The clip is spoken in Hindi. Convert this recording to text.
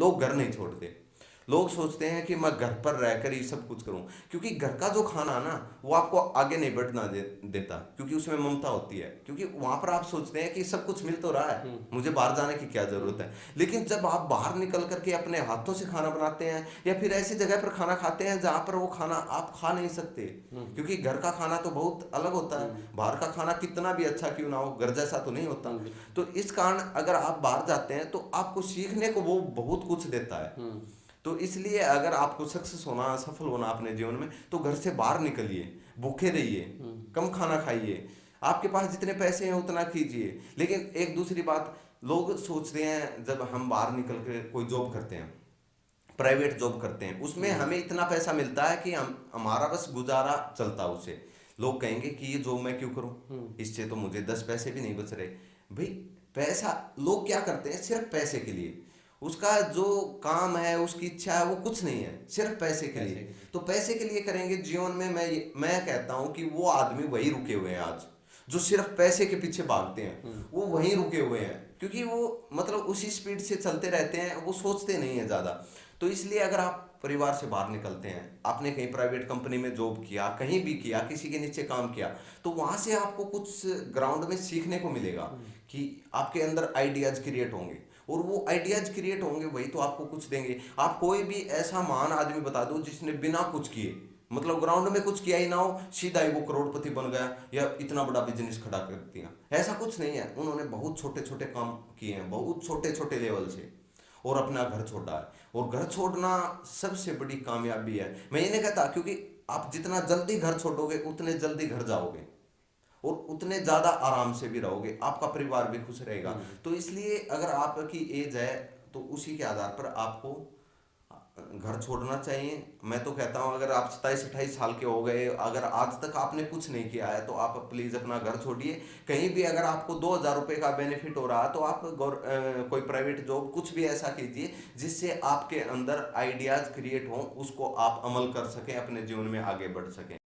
लोग घर नहीं छोड़ते। लोग सोचते हैं कि मैं घर पर रहकर ही सब कुछ करूं, क्योंकि घर का जो खाना ना वो आपको आगे नहीं बढ़ना देता, क्योंकि उसमें ममता होती है, क्योंकि वहां पर आप सोचते हैं कि सब कुछ मिल तो रहा है, हम्म। मुझे बाहर जाने की क्या हम्म। जरूरत है। लेकिन जब आप बाहर निकल करके अपने हाथों से खाना बनाते हैं या फिर ऐसी जगह पर खाना खाते हैं जहां पर वो खाना आप खा नहीं सकते, हम्म। क्योंकि घर का खाना तो बहुत अलग होता है, हम्म। बाहर का खाना कितना भी अच्छा क्यों ना हो घर जैसा तो नहीं होता। बिल्कुल। तो इस कारण अगर आप बाहर जाते हैं तो आपको सीखने को वो बहुत कुछ देता है। हम्म। तो इसलिए अगर आपको सक्सेस होना, सफल होना अपने जीवन में, तो घर से बाहर निकलिए, भूखे रहिए, हम्म। कम खाना खाइए, आपके पास जितने पैसे हैं उतना कीजिए। लेकिन एक दूसरी बात, लोग सोचते हैं जब हम बाहर निकल के कोई जॉब करते हैं, प्राइवेट जॉब करते हैं, उसमें हम्म। हमें इतना पैसा मिलता है कि हम हमारा बस गुजारा चलता है उससे। लोग कहेंगे कि ये जॉब मैं क्यों करूं, हम्म। इससे तो मुझे 10 पैसे भी नहीं बच रहे। भाई पैसा, लोग क्या करते हैं सिर्फ पैसे के लिए, उसका जो काम है उसकी इच्छा है वो कुछ नहीं है, सिर्फ पैसे के पैसे लिए। के लिए। तो पैसे के लिए करेंगे जीवन में, मैं कहता हूं कि वो आदमी वही रुके हुए हैं आज, जो सिर्फ पैसे के पीछे भागते हैं, हम्म। वो वहीं रुके हुए हैं, क्योंकि वो मतलब उसी स्पीड से चलते रहते हैं, वो सोचते नहीं है ज़्यादा। तो इसलिए अगर आप परिवार से बाहर निकलते हैं, आपने कहीं प्राइवेट कंपनी में जॉब किया, कहीं भी किया, किसी के नीचे काम किया, तो वहाँ से आपको कुछ ग्राउंड में सीखने को मिलेगा हम्म। कि आपके अंदर आइडियाज क्रिएट होंगे, और वो आइडियाज क्रिएट होंगे वही तो आपको कुछ देंगे। आप कोई भी ऐसा महान आदमी बता दो जिसने बिना कुछ किए, मतलब ग्राउंड में कुछ किया ही ना हो, सीधा ही वो करोड़पति बन गया या इतना बड़ा बिजनेस खड़ा कर दिया, ऐसा कुछ नहीं है। उन्होंने बहुत छोटे छोटे काम किए हैं, बहुत छोटे छोटे लेवल से, और अपना घर छोड़ा है। और घर छोड़ना सबसे बड़ी कामयाबी है, मैं ये नहीं कहता, क्योंकि आप जितना जल्दी घर छोड़ोगे उतने जल्दी घर जाओगे, और उतने ज़्यादा आराम से भी रहोगे, आपका परिवार भी खुश रहेगा। हम्म। तो इसलिए अगर आपकी एज है तो उसी के आधार पर आपको घर छोड़ना चाहिए। मैं तो कहता हूँ अगर आप 27-28 साल के हो गए, अगर आज तक आपने कुछ नहीं किया है, तो आप प्लीज़ अपना घर छोड़िए। कहीं भी अगर आपको 2,000 रुपये का बेनिफिट हो रहा है तो आप कोई प्राइवेट जॉब कुछ भी ऐसा कीजिए जिससे आपके अंदर आइडियाज़ क्रिएट हों, उसको आप अमल कर सकें, अपने जीवन में आगे बढ़ सकें।